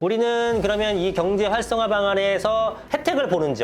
우리는 그러면 이 경제 활성화 방안에서 혜택을 보는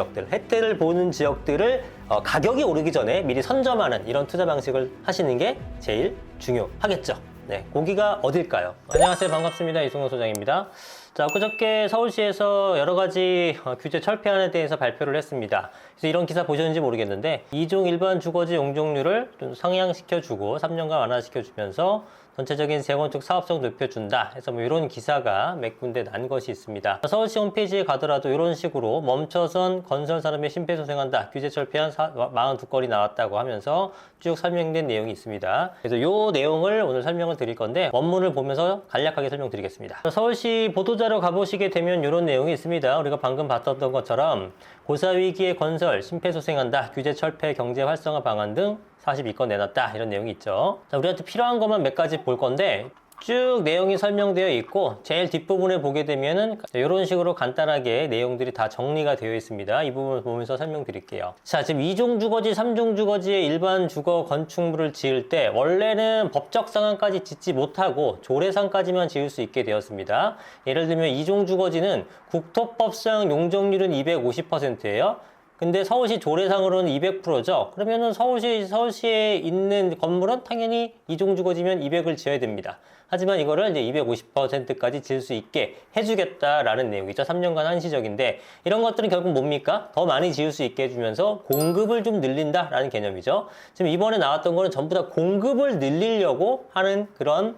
지역들을 가격이 오르기 전에 미리 선점하는 이런 투자 방식을 하시는 게 제일 중요하겠죠. 네, 거기가 어딜까요? 안녕하세요. 반갑습니다. 이승호 소장입니다. 자, 그저께 서울시에서 여러 가지 규제 철폐안에 대해서 발표를 했습니다. 그래서 이런 기사 보셨는지 모르겠는데 2종 일반 주거지 용적률을 좀 상향시켜주고 3년간 완화시켜주면서 전체적인 재건축 사업성 높여준다 해서 뭐 이런 기사가 몇 군데 난 것이 있습니다. 서울시 홈페이지에 가더라도 이런 식으로 멈춰선 건설 산업에 심폐소생한다. 규제 철폐안 42건이 나왔다고 하면서 쭉 설명된 내용이 있습니다. 그래서 이 내용을 오늘 설명을 드릴 건데 원문을 보면서 간략하게 설명드리겠습니다. 서울시 보도자료 가보시게 되면 이런 내용이 있습니다. 우리가 방금 봤던 것처럼 고사위기에 건설 심폐소생한다. 규제 철폐 경제 활성화 방안 등 42건 내놨다 이런 내용이 있죠. 자, 우리한테 필요한 것만 몇 가지 볼 건데 쭉 내용이 설명되어 있고 제일 뒷부분에 보게 되면은 이런 식으로 간단하게 내용들이 다 정리가 되어 있습니다. 이 부분을 보면서 설명드릴게요. 자, 지금 2종 주거지, 3종 주거지에 일반 주거 건축물을 지을 때 원래는 법적 상한까지 짓지 못하고 조례상까지만 지을 수 있게 되었습니다. 예를 들면 2종 주거지는 국토법상 용적률은 250%예요. 근데 서울시 조례상으로는 200%죠. 그러면은 서울시에 있는 건물은 당연히 2종 주거지면 200을 지어야 됩니다. 하지만 이거를 이제 250%까지 지을 수 있게 해주겠다라는 내용이죠. 3년간 한시적인데 이런 것들은 결국 뭡니까? 더 많이 지을 수 있게 해주면서 공급을 좀 늘린다라는 개념이죠. 지금 이번에 나왔던 거는 전부 다 공급을 늘리려고 하는 그런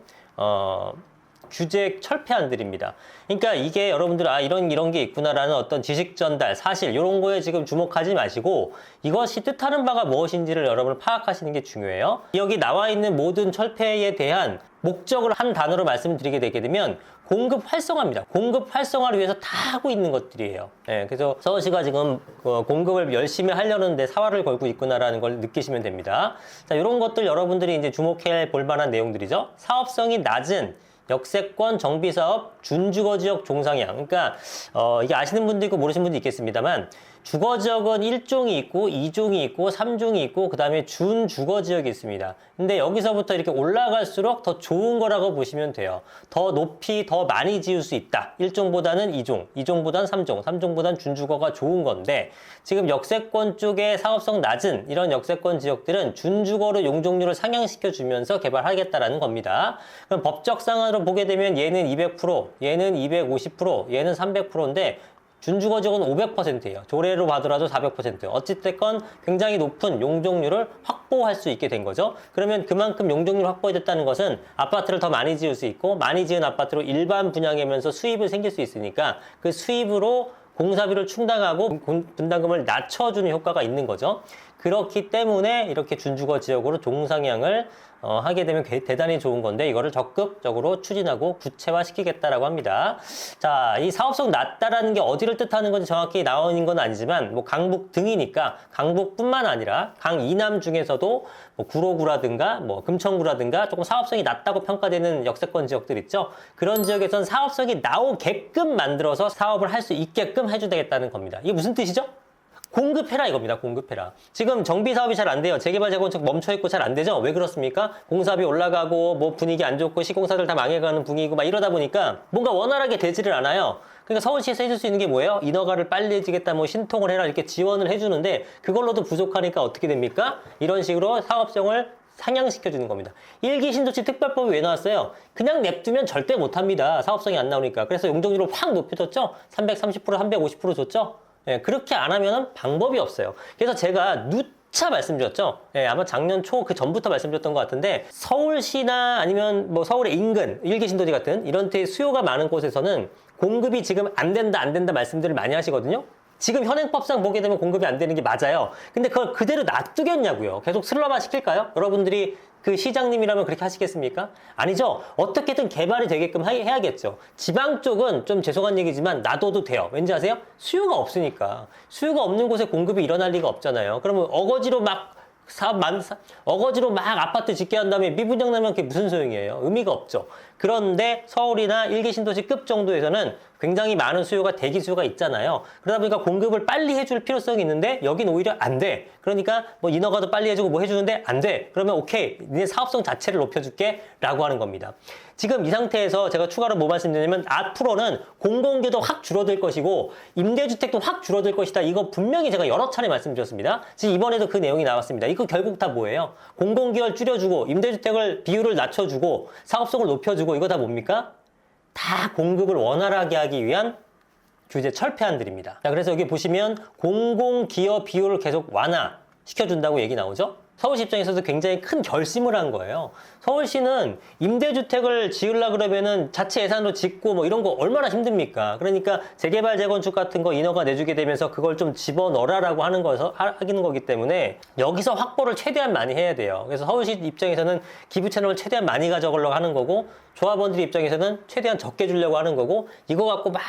규제 철폐안들입니다. 그러니까 이게 여러분들 이런 게 있구나라는 어떤 지식 전달, 사실 이런 거에 지금 주목하지 마시고 이것이 뜻하는 바가 무엇인지를 여러분 파악하시는 게 중요해요. 여기 나와 있는 모든 철폐에 대한 목적을 한 단어로 말씀드리게 되게 되면 공급 활성화입니다. 공급 활성화를 위해서 다 하고 있는 것들이에요. 네, 그래서 서울시가 지금 공급을 열심히 하려는데 사활을 걸고 있구나라는 걸 느끼시면 됩니다. 자, 이런 것들 여러분들이 이제 주목해 볼 만한 내용들이죠. 사업성이 낮은 역세권 정비사업 준주거지역 종상향. 그러니까 이게 아시는 분도 있고 모르시는 분도 있겠습니다만 주거지역은 1종이 있고 2종이 있고 3종이 있고 그 다음에 준주거지역이 있습니다. 근데 여기서부터 이렇게 올라갈수록 더 좋은 거라고 보시면 돼요. 더 높이 더 많이 지을 수 있다. 1종보다는 2종, 2종보다는 3종, 3종보다는 준주거가 좋은 건데 지금 역세권 쪽에 사업성 낮은 이런 역세권 지역들은 준주거로 용적률을 상향시켜 주면서 개발하겠다라는 겁니다. 그럼 법적 상한으로 보게 되면 얘는 200%, 얘는 250%, 얘는 300%인데 준주거 지역은 500%예요. 조례로 봐더라도 400%. 어찌됐건 굉장히 높은 용적률을 확보할 수 있게 된 거죠. 그러면 그만큼 용적률 확보됐다는 것은 아파트를 더 많이 지을 수 있고 많이 지은 아파트로 일반 분양하면서 수입이 생길 수 있으니까 그 수입으로 공사비를 충당하고 분담금을 낮춰주는 효과가 있는 거죠. 그렇기 때문에 이렇게 준주거 지역으로 종상향을 하게 되면 대단히 좋은 건데 이거를 적극적으로 추진하고 구체화시키겠다라고 합니다. 자, 이 사업성 낮다라는 게 어디를 뜻하는 건지 정확히 나와 있는 건 아니지만 뭐 강북 등이니까 강북뿐만 아니라 강 이남 중에서도 뭐 구로구라든가 뭐 금천구라든가 조금 사업성이 낮다고 평가되는 역세권 지역들 있죠. 그런 지역에선 사업성이 나오게끔 만들어서 사업을 할 수 있게끔 해주겠다는 겁니다. 이게 무슨 뜻이죠? 공급해라 이겁니다. 공급해라. 지금 정비 사업이 잘 안 돼요. 재개발 재건축 멈춰있고 잘 안 되죠. 왜 그렇습니까? 공사비 올라가고 뭐 분위기 안 좋고 시공사들 다 망해가는 분위기고 막 이러다 보니까 뭔가 원활하게 되지를 않아요. 그러니까 서울시에서 해줄 수 있는 게 뭐예요? 인허가를 빨리 해주겠다, 뭐 신통을 해라 이렇게 지원을 해주는데 그걸로도 부족하니까 어떻게 됩니까? 이런 식으로 사업성을 상향시켜주는 겁니다. 일기 신도시 특별법이 왜 나왔어요? 그냥 냅두면 절대 못합니다. 사업성이 안 나오니까. 그래서 용적률을 확 높여줬죠? 330%, 350% 줬죠? 예, 그렇게 안 하면은 방법이 없어요. 그래서 제가 누차 말씀드렸죠. 예, 아마 작년 초 그 전부터 말씀드렸던 것 같은데 서울시나 아니면 뭐 서울의 인근, 일기 신도시 같은 이런 데 수요가 많은 곳에서는 공급이 지금 안 된다 말씀들을 많이 하시거든요. 지금 현행법상 보게 되면 공급이 안 되는 게 맞아요. 근데 그걸 그대로 놔두겠냐고요. 계속 슬럼화 시킬까요? 여러분들이 그 시장님이라면 그렇게 하시겠습니까? 아니죠. 어떻게든 개발이 되게끔 해야겠죠. 지방 쪽은 좀 죄송한 얘기지만 놔둬도 돼요. 왠지 아세요? 수요가 없으니까. 수요가 없는 곳에 공급이 일어날 리가 없잖아요. 그러면 어거지로 막 아파트 짓게 한 다음에 미분양 나면 그게 무슨 소용이에요? 의미가 없죠. 그런데 서울이나 1기 신도시급 정도에서는 굉장히 많은 수요가 대기 수요가 있잖아요. 그러다 보니까 공급을 빨리 해줄 필요성이 있는데 여긴 오히려 안 돼. 그러니까 뭐 인허가도 빨리 해주고 뭐 해주는데 안 돼. 그러면 오케이, 니네 사업성 자체를 높여줄게 라고 하는 겁니다. 지금 이 상태에서 제가 추가로 뭐 말씀드리냐면 앞으로는 공공기도 확 줄어들 것이고 임대주택도 확 줄어들 것이다. 이거 분명히 제가 여러 차례 말씀드렸습니다. 지금 이번에도 그 내용이 나왔습니다. 이거 결국 다 뭐예요? 공공기를 줄여주고 임대주택을 비율을 낮춰주고 사업성을 높여주고 이거 다 뭡니까? 다 공급을 원활하게 하기 위한 규제 철폐안들입니다. 자, 그래서 여기 보시면 공공기업 비율을 계속 완화시켜준다고 얘기 나오죠? 서울시 입장에서도 굉장히 큰 결심을 한 거예요. 서울시는 임대주택을 지으려고 그러면은 자체 예산으로 짓고 뭐 이런 거 얼마나 힘듭니까? 그러니까 재개발, 재건축 같은 거 인허가 내주게 되면서 그걸 좀 집어넣으라고 하는 거기 때문에 여기서 확보를 최대한 많이 해야 돼요. 그래서 서울시 입장에서는 기부 채널을 최대한 많이 가져가려고 하는 거고 조합원들 입장에서는 최대한 적게 주려고 하는 거고 이거 갖고 막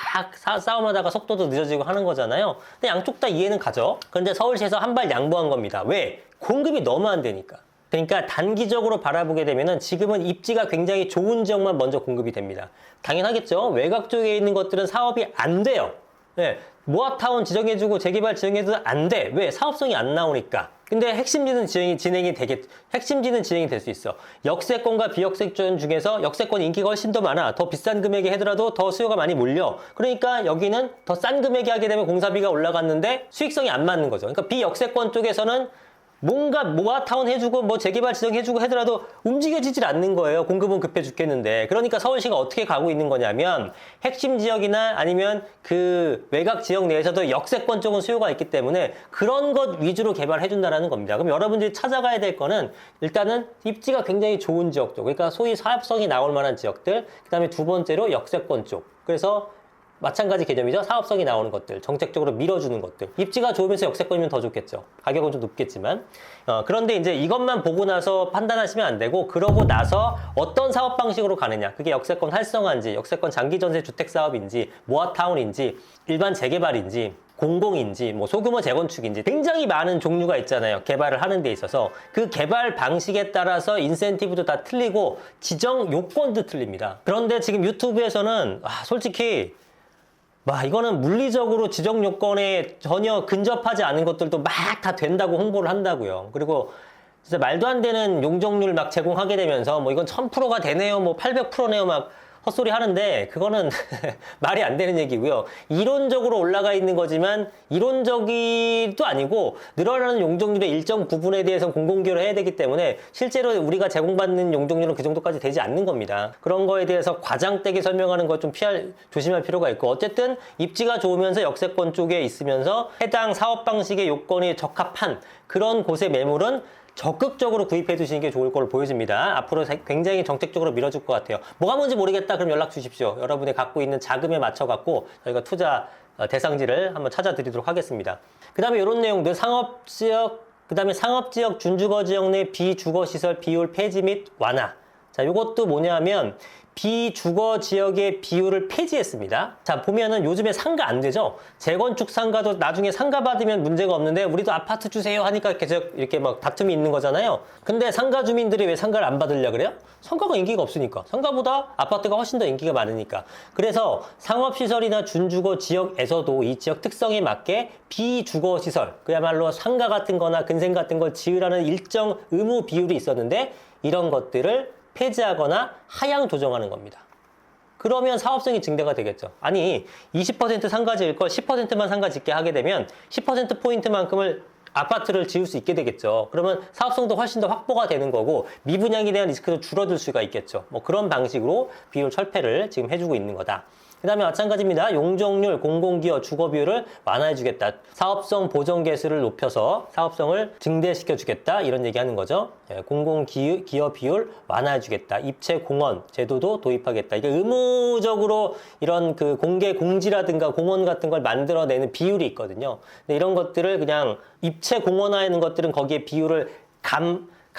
싸움하다가 속도도 늦어지고 하는 거잖아요. 근데 양쪽 다 이해는 가죠. 그런데 서울시에서 한 발 양보한 겁니다. 왜? 공급이 너무 안 되니까. 그러니까 단기적으로 바라보게 되면은 지금은 입지가 굉장히 좋은 지역만 먼저 공급이 됩니다. 당연하겠죠. 외곽 쪽에 있는 것들은 사업이 안 돼요. 네, 모아타운 지정해주고 재개발 지정해도 안 돼. 왜? 사업성이 안 나오니까. 근데 핵심지는 진행이 될 수 있어. 역세권과 비역세권 중에서 역세권 인기가 훨씬 더 많아. 더 비싼 금액에 하더라도 더 수요가 많이 몰려. 그러니까 여기는 더 싼 금액에 하게 되면 공사비가 올라갔는데 수익성이 안 맞는 거죠. 그러니까 비역세권 쪽에서는 뭔가 모아타운 해주고 뭐 재개발 지정해주고 하더라도 움직여지질 않는 거예요. 공급은 급해 죽겠는데. 그러니까 서울시가 어떻게 가고 있는 거냐면 핵심 지역이나 아니면 그 외곽 지역 내에서도 역세권 쪽은 수요가 있기 때문에 그런 것 위주로 개발해준다는 겁니다. 그럼 여러분들이 찾아가야 될 거는 일단은 입지가 굉장히 좋은 지역 쪽, 그러니까 소위 사업성이 나올 만한 지역들, 그 다음에 두 번째로 역세권 쪽. 그래서 마찬가지 개념이죠. 사업성이 나오는 것들, 정책적으로 밀어주는 것들. 입지가 좋으면서 역세권이면 더 좋겠죠. 가격은 좀 높겠지만. 그런데 이제 이것만 보고 나서 판단하시면 안 되고, 그러고 나서 어떤 사업 방식으로 가느냐. 그게 역세권 활성화인지, 역세권 장기전세 주택사업인지, 모아타운인지, 일반 재개발인지, 공공인지, 뭐 소규모 재건축인지 굉장히 많은 종류가 있잖아요. 개발을 하는 데 있어서. 그 개발 방식에 따라서 인센티브도 다 틀리고, 지정 요건도 틀립니다. 그런데 지금 유튜브에서는, 솔직히, 이거는 물리적으로 지정 요건에 전혀 근접하지 않은 것들도 막 다 된다고 홍보를 한다고요. 그리고 진짜 말도 안 되는 용적률 막 제공하게 되면서 뭐 이건 1000%가 되네요, 뭐 800%네요, 막 헛소리 하는데 그거는 말이 안 되는 얘기고요. 이론적으로 올라가 있는 거지만 이론적이도 아니고 늘어나는 용적률의 일정 부분에 대해서 공공기여를 해야 되기 때문에 실제로 우리가 제공받는 용적률은 그 정도까지 되지 않는 겁니다. 그런 거에 대해서 과장되게 설명하는 거 좀 조심할 필요가 있고, 어쨌든 입지가 좋으면서 역세권 쪽에 있으면서 해당 사업 방식의 요건이 적합한 그런 곳의 매물은 적극적으로 구입해 두시는 게 좋을 걸로 보여집니다. 앞으로 굉장히 정책적으로 밀어줄 것 같아요. 뭐가 뭔지 모르겠다 그럼 연락 주십시오. 여러분이 갖고 있는 자금에 맞춰 갖고 저희가 투자 대상지를 한번 찾아드리도록 하겠습니다. 그 다음에 이런 내용들, 상업지역, 그 다음에 상업지역 준주거지역 내 비주거시설 비율 폐지 및 완화. 자, 요것도 뭐냐면 비주거 지역의 비율을 폐지했습니다. 자, 보면은 요즘에 상가 안 되죠? 재건축 상가도 나중에 상가 받으면 문제가 없는데 우리도 아파트 주세요 하니까 계속 이렇게 막 다툼이 있는 거잖아요. 근데 상가 주민들이 왜 상가를 안 받으려 그래요? 상가가 인기가 없으니까. 상가보다 아파트가 훨씬 더 인기가 많으니까. 그래서 상업시설이나 준주거 지역에서도 이 지역 특성에 맞게 비주거 시설, 그야말로 상가 같은 거나 근생 같은 걸 지으라는 일정 의무 비율이 있었는데 이런 것들을 폐지하거나 하향 조정하는 겁니다. 그러면 사업성이 증대가 되겠죠. 아니 20% 상가 지을 걸 10%만 상가 짓게 하게 되면 10%포인트만큼을 아파트를 지을 수 있게 되겠죠. 그러면 사업성도 훨씬 더 확보가 되는 거고 미분양에 대한 리스크도 줄어들 수가 있겠죠. 뭐 그런 방식으로 비율 철폐를 지금 해주고 있는 거다. 그 다음에 마찬가지입니다. 용적률, 공공기여, 주거비율을 완화해주겠다. 사업성 보정 개수를 높여서 사업성을 증대시켜주겠다. 이런 얘기하는 거죠. 공공기여 비율 완화해주겠다. 입체공원 제도도 도입하겠다. 이게 의무적으로 이런 그 공개 공지라든가 공원 같은 걸 만들어내는 비율이 있거든요. 근데 이런 것들을 그냥 입체공원화하는 것들은 거기에 비율을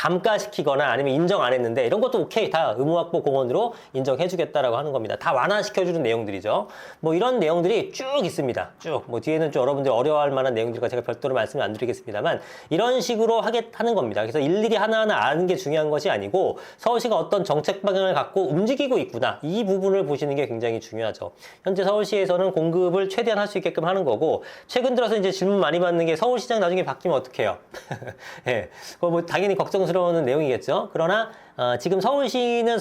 감가시키거나 아니면 인정 안 했는데 이런 것도 오케이, 다 의무확보 공원으로 인정해주겠다라고 하는 겁니다. 다 완화시켜주는 내용들이죠. 뭐 이런 내용들이 쭉 있습니다. 쭉. 뭐 뒤에는 좀 여러분들이 어려워할 만한 내용들과 제가 별도로 말씀을 안 드리겠습니다만 이런 식으로 하는 겁니다. 그래서 일일이 하나하나 아는 게 중요한 것이 아니고 서울시가 어떤 정책 방향을 갖고 움직이고 있구나, 이 부분을 보시는 게 굉장히 중요하죠. 현재 서울시에서는 공급을 최대한 할 수 있게끔 하는 거고, 최근 들어서 이제 질문 많이 받는 게 서울시장 나중에 바뀌면 어떡해요? 예, 그거 뭐 당연히 걱정스러운 내용이겠죠. 그러나 지금 서울시는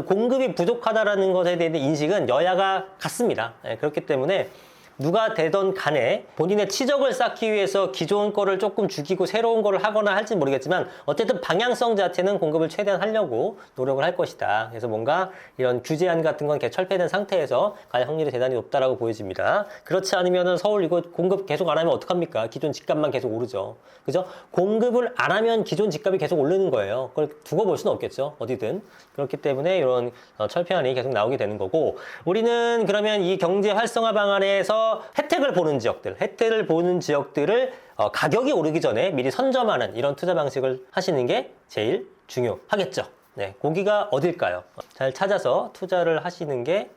공급이 부족하다라는 것에 대한 인식은 여야가 같습니다. 예, 그렇기 때문에 누가 되던 간에 본인의 치적을 쌓기 위해서 기존 거를 조금 죽이고 새로운 거를 하거나 할지 모르겠지만 어쨌든 방향성 자체는 공급을 최대한 하려고 노력을 할 것이다. 그래서 뭔가 이런 규제안 같은 건 철폐된 상태에서 갈 확률이 대단히 높다라고 보여집니다. 그렇지 않으면은 서울 이거 공급 계속 안 하면 어떡합니까? 기존 집값만 계속 오르죠. 그죠? 공급을 안 하면 기존 집값이 계속 오르는 거예요. 그걸 두고 볼 수는 없겠죠. 어디든. 그렇기 때문에 이런 철폐안이 계속 나오게 되는 거고, 우리는 그러면 이 경제 활성화 방안에서 혜택을 보는 지역들을 가격이 오르기 전에 미리 선점하는 이런 투자 방식을 하시는 게 제일 중요하겠죠. 네, 거기가 어딜까요? 잘 찾아서 투자를 하시는 게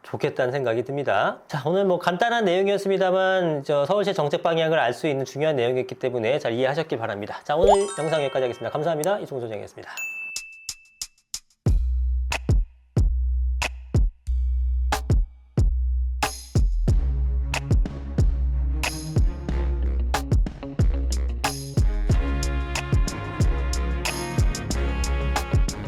좋겠다는 생각이 듭니다. 자, 오늘 뭐 간단한 내용이었습니다만 서울시 정책 방향을 알 수 있는 중요한 내용이었기 때문에 잘 이해하셨길 바랍니다. 자, 오늘 영상 여기까지 하겠습니다. 감사합니다. 이종소장이었습니다.